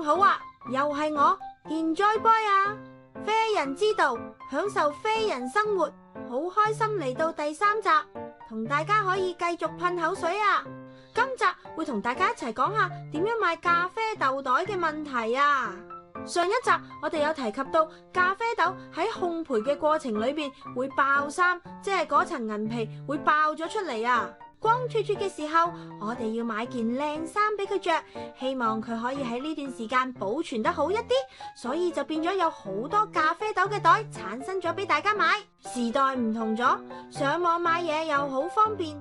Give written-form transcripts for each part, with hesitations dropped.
好啊，又係我 Enjoy Boy 啊！啡人之道，享受啡人生活，好開心嚟到第3集，同大家可以繼續噴口水啊！今集會同大家一齊講下點樣買咖啡豆袋嘅問題啊！上一集我哋有提及到咖啡豆喺烘焙嘅過程裏邊會爆衫，即係嗰層銀皮會爆咗出嚟啊！光脫脫嘅時候，我哋要買件靚衫俾佢着，希望佢可以喺呢段時間保存得好一啲，所以就變咗有好多咖啡豆嘅袋產生咗俾大家買。時代唔同咗，上網買嘢又好方便。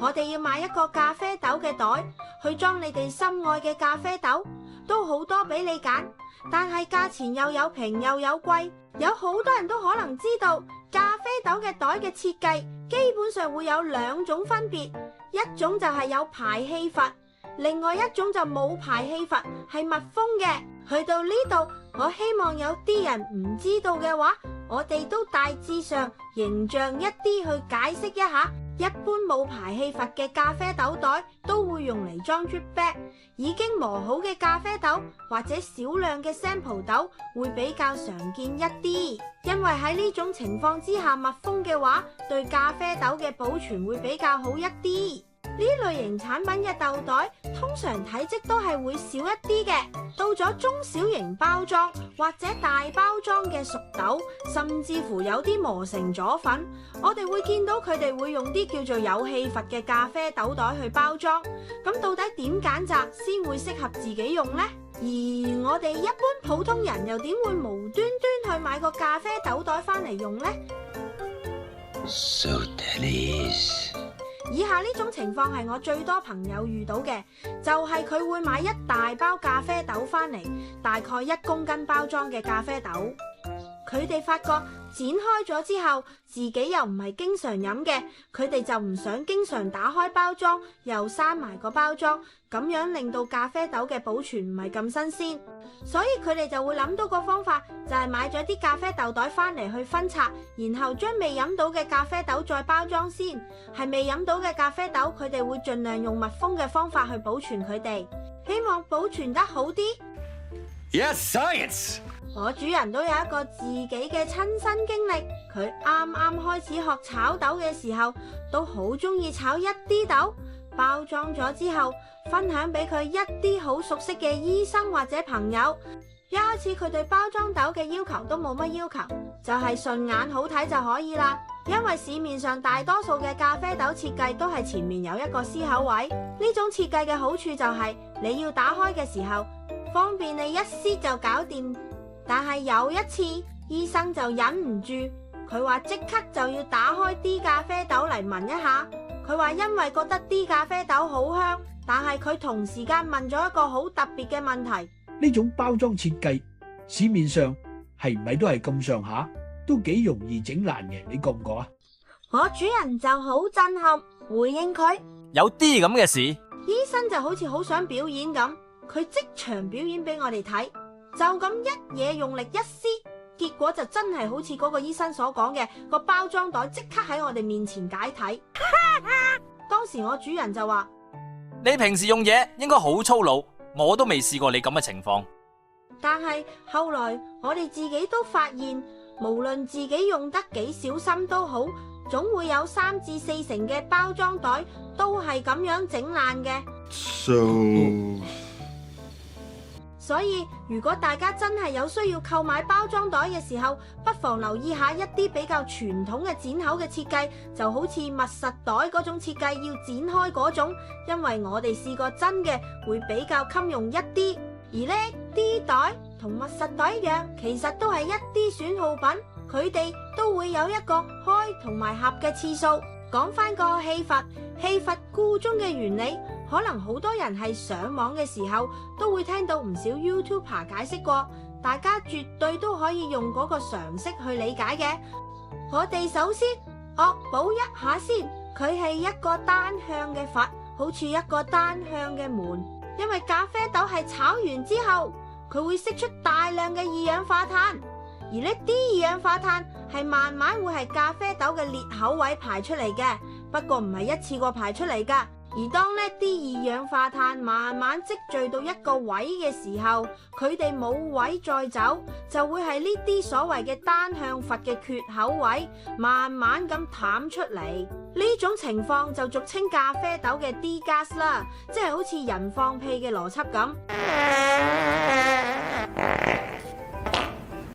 我哋要買一個咖啡豆嘅袋去裝你哋心愛嘅咖啡豆，都好多俾你揀，但係價錢又有平又有貴。有好多人都可能知道咖啡豆嘅袋嘅設計基本上會有2種分別，一種就係有排氣閥，另外一種就冇排氣閥，係密封嘅。去到呢度，我希望有啲人唔知道嘅話，我哋都大致上形象一啲去解釋一下。一般冇排氣閥嘅咖啡豆袋都會用嚟裝 drip bag， 已經磨好嘅咖啡豆或者少量嘅 sample 豆會比較常見一啲，因為喺呢種情況之下密封嘅話，對咖啡豆嘅保存會比較好一啲。呢類型產品嘅豆袋通常體積都係會少一啲嘅，到咗中小型包裝或者大包裝嘅熟豆，甚至乎有啲磨成咗粉，我哋會見到佢哋會用啲叫做有氣閥嘅咖啡豆袋去包裝。咁到底點揀擇先會適合自己用呢？而我哋一般普通人又點會無端端去買個咖啡豆袋返嚟用呢？ So delicious。以下呢種情況係我最多朋友遇到嘅，就係佢會買一大包咖啡豆返嚟，大概1公斤包裝嘅咖啡豆。佢哋發覺剪開咗之後，自己又唔係經常飲嘅，佢哋就唔想經常打開包裝，又閂埋個包裝，咁樣令到咖啡豆嘅保存唔係咁新鮮。所以佢哋就會諗到個方法，就係買咗啲咖啡豆袋返嚟去分拆，然後將未飲到嘅咖啡豆再包裝先。係未飲到嘅咖啡豆，佢哋會盡量用密封嘅方法去保存佢哋，希望保存得好啲。Yes, science。我主人都有一個自己嘅親身經歷，佢啱啱開始學炒豆嘅時候，都好中意炒一啲豆，包裝咗之後分享俾佢一啲好熟悉嘅醫生或者朋友。一開始佢對包裝豆嘅要求都冇乜要求，就係順眼好睇就可以啦。因為市面上大多數嘅咖啡豆設計都係前面有一個撕口位，呢種設計嘅好處就係你要打開嘅時候方便你一撕就搞掂。但係有一次醫生就忍唔住，佢話即刻就要打開啲咖啡豆嚟聞一下。佢話因為覺得啲咖啡豆好香，但係佢同時間問咗一個好特別嘅問題。呢種包裝設計市面上係唔係都係咁上下，都幾容易整爛嘅，你覺唔覺啊？我主人就好震撼，回應佢有啲咁嘅事。醫生就好似好想表演咁，佢即場表演俾我哋睇，就咁一嘢用力一撕，結果就真係好似嗰個醫生所講嘅，個包裝袋即刻喺我哋面前解體。當時我主人就話：你平時用嘢應該好粗魯，我都未試過你咁嘅情況。但係後來我哋自己都發現，無論自己用得幾小心都好，總會有3至4成嘅包裝袋都係咁樣整爛嘅。所以如果大家真係有需要購買包裝袋嘅時候，不妨留意下一啲比較傳統嘅剪口嘅設計，就好似密實袋嗰種設計要剪開嗰種，因為我哋試過真嘅會比較襟用一啲。而呢啲袋同密實袋一樣，其實都係一啲損耗品，佢哋都會有一個開同埋合嘅次數。講翻個氣閥，氣閥箇中嘅原理，可能好多人係上網嘅時候都會聽到唔少 YouTuber 解釋過，大家絕對都可以用嗰個常識去理解嘅。我哋首先惡補一下先，佢係一個單向嘅閥，好似一個單向嘅門。因為咖啡豆係炒完之後，佢會釋出大量嘅二氧化碳，而呢啲二氧化碳係慢慢會係咖啡豆嘅裂口位排出嚟嘅，不過唔係一次過排出嚟噶，而當呢啲二氧化碳慢慢積聚到一個位嘅時候，佢哋冇位再走，就會係呢啲所謂嘅單向閥嘅缺口位，慢慢咁淡出嚟。呢種情況就俗稱咖啡豆嘅 degas 啦，即係好似人放屁嘅邏輯咁。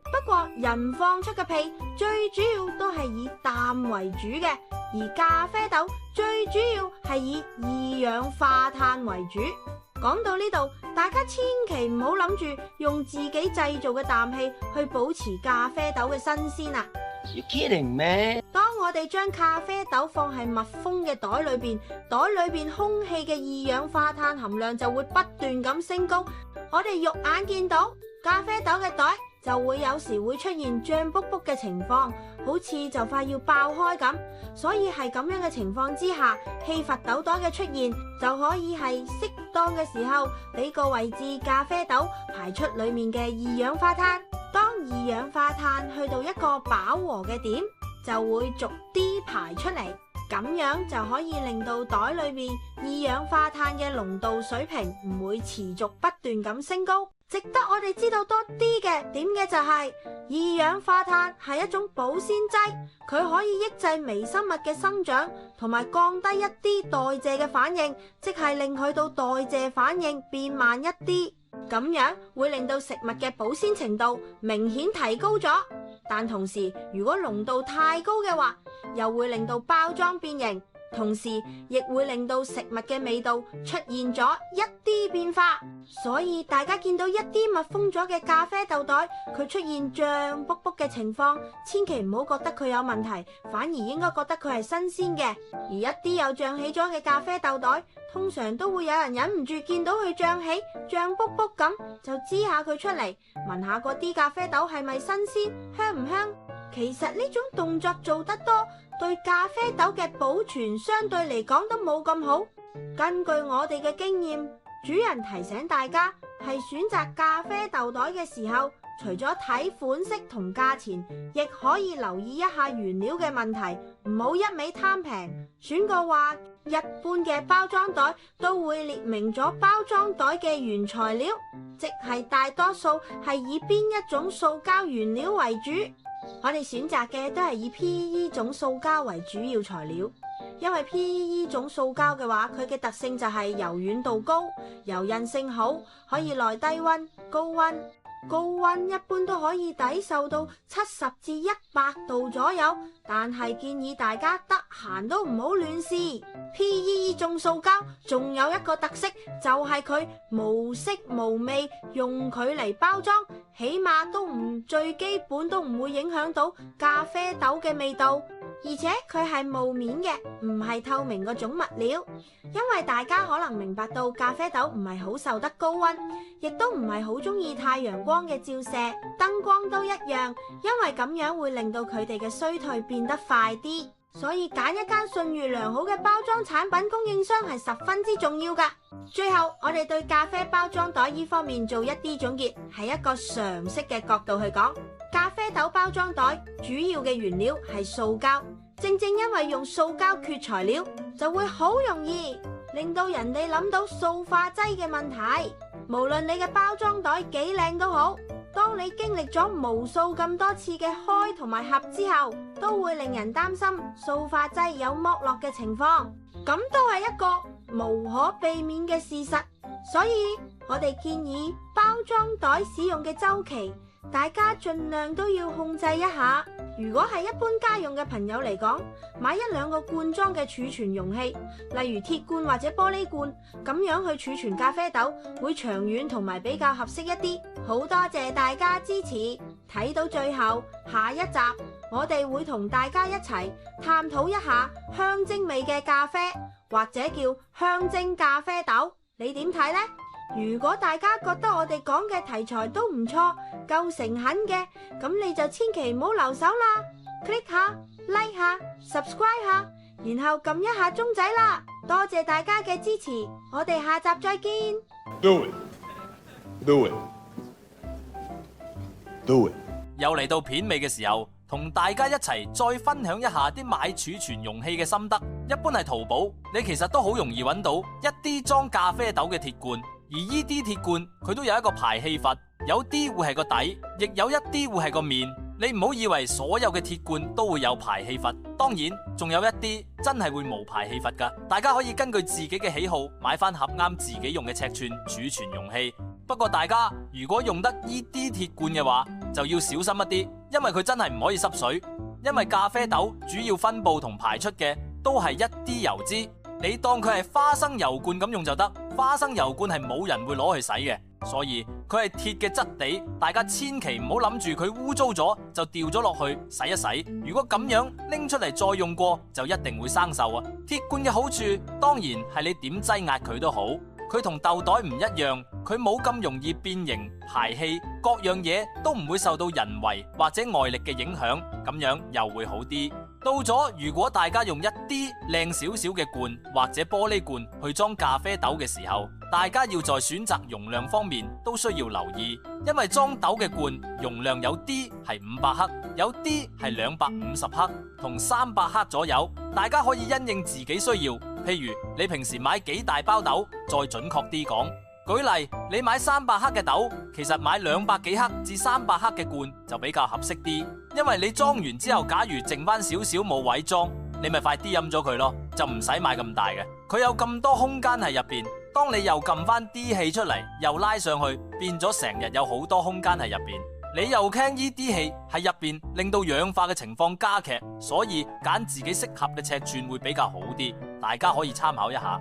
不過人放出嘅屁最主要都係以氮為主嘅，而咖啡豆最主要係以二氧化碳為主。講到呢度，大家千祈唔好諗住用自己製造嘅氮氣去保持咖啡豆嘅新鮮啊！ You kidding, man? 當我哋將咖啡豆放喺密封嘅袋裏邊，袋裏邊空氣嘅二氧化碳含量就會不斷咁升高。我哋肉眼見到咖啡豆嘅袋就會有時會出現脹卜卜嘅情況，好似就快要爆開咁。所以係咁樣嘅情況之下，氣閥豆袋嘅出現就可以係適當嘅時候俾個位置咖啡豆排出裏面嘅二氧化碳。當二氧化碳去到一個飽和嘅點，就會逐啲排出嚟，咁樣就可以令到袋裏面二氧化碳嘅濃度水平唔會持續不斷咁升高。值得我哋知道多啲嘅點嘅就係二氧化碳係一種保鮮劑，佢可以抑制微生物嘅生長，同埋降低一啲代謝嘅反應，即係令佢到代謝反應變慢一啲。咁樣會令到食物嘅保鮮程度明顯提高咗，但同時如果濃度太高嘅話，又會令到包裝變形，同時亦會令到食物嘅味道出現咗一啲變化。所以大家見到一啲密封咗嘅咖啡豆袋，佢出現脹卜卜嘅情況，千祈唔好覺得佢有問題，反而應該覺得佢係新鮮嘅。而一啲有脹起咗嘅咖啡豆袋，通常都會有人忍唔住見到佢脹起脹卜卜咁，就支下佢出嚟，聞下嗰啲咖啡豆係咪新鮮，香唔香。其實呢種動作做得多，對咖啡豆嘅保存相對嚟講都冇咁好。根據我哋嘅經驗，主人提醒大家係選擇咖啡豆袋嘅時候，除咗睇款式同價錢，亦可以留意一下原料嘅問題，唔好一味貪平。選個話，一般嘅包裝袋都會列明咗包裝袋嘅原材料，即係大多數係以邊一種塑膠原料為主。我哋選擇嘅都係以 PE 種塑膠為主要材料，因為 PE 種塑膠嘅話，佢嘅特性就係柔軟度高、柔韌性好，可以耐低溫、高溫。高溫一般都可以抵受到70至100度左右，但係建議大家得閒都唔好亂試。PE 種塑膠仲有一個特色，就係佢無色無味，用佢嚟包裝，起碼都最基本都唔會影響到咖啡豆嘅味道。而且佢係霧面嘅，唔係透明嗰種物料。因為大家可能明白到咖啡豆唔係好受得高溫，亦都唔係好中意太陽光嘅照射，燈光都一樣，因為咁樣會令到佢哋嘅衰退變得快啲。所以揀一間信譽良好嘅包裝產品供應商係十分之重要㗎。最後，我哋對咖啡包裝袋呢方面做一啲總結，係一個常識嘅角度去講。咖啡豆包裝袋主要嘅原料係塑膠，正正因為用塑膠缺材料，就會好容易令到人哋諗到塑化劑嘅問題。無論你嘅包裝袋幾靚都好，當你經歷咗無數咁多次嘅開同埋合之後，都會令人擔心塑化劑有剝落嘅情況，咁都係一個無可避免嘅事實。所以我哋建議包裝袋使用嘅週期，大家盡量都要控制一下。如果係一般家用嘅朋友嚟講，買1-2個罐裝嘅儲存容器，例如鐵罐或者玻璃罐，咁樣去儲存咖啡豆會長遠同埋比較合適一啲。好多謝大家支持，睇到最後，下一集我哋會同大家一齊探討一下香精味嘅咖啡，或者叫香精咖啡豆，你點睇呢？如果大家覺得我哋講嘅題材都唔錯，夠誠懇嘅，咁你就千祈唔好留手啦 ，click 下、like 下、subscribe 下，然後撳一下鐘仔啦。多謝大家嘅支持，我哋下集再見。Do it. Do it. Do it. 又嚟到片尾嘅時候，同大家一齊再分享一下啲買儲存容器嘅心得。一般係淘寶，你其實都好容易揾到一啲裝咖啡豆嘅鐵罐，而呢啲鐵罐佢都有一個排氣閥，有啲會係個底，亦有一啲會係個面。你唔好以為所有嘅鐵罐都會有排氣閥，當然仲有一啲真係會冇排氣閥噶。大家可以根據自己嘅喜好買翻盒啱自己用嘅尺寸儲存容器。不過大家如果用得呢啲鐵罐嘅話，就要小心一啲，因為佢真係唔可以濕水，因為咖啡豆主要分布同排出嘅都係一啲油脂，你當佢係花生油罐咁用就得。花生油罐係冇人會攞去洗嘅，所以佢係鐵嘅質地，大家千祈唔好諗住佢污糟咗就掉咗落去洗一洗。如果咁樣拎出嚟再用過，就一定會生鏽啊！鐵罐嘅好處當然係你點擠壓佢都好，佢同豆袋唔一樣，佢冇咁容易變形、排氣，各樣嘢都唔會受到人為或者外力嘅影響，咁樣又會好啲。到咗如果大家用一啲靚少少嘅罐或者玻璃罐去裝咖啡豆嘅時候，大家要在選擇容量方面都需要留意，因為裝豆嘅罐容量有啲係500克，有啲係250克同300克左右，大家可以因應自己需要。譬如你平時買幾大包豆，再準確啲講。舉例，你買300克嘅豆，其實買200幾克至300克嘅罐就比較合適啲，因為你裝完之後，假如剩翻少少冇位裝，你咪快啲飲咗佢咯，就唔使買咁大嘅。佢有咁多空間喺入邊，當你又撳翻啲氣出嚟，又拉上去，變咗成日有好多空間喺入邊。你又驚呢啲氣喺入邊令到氧化嘅情況加劇，所以揀自己適合嘅尺寸會比較好啲，大家可以參考一下。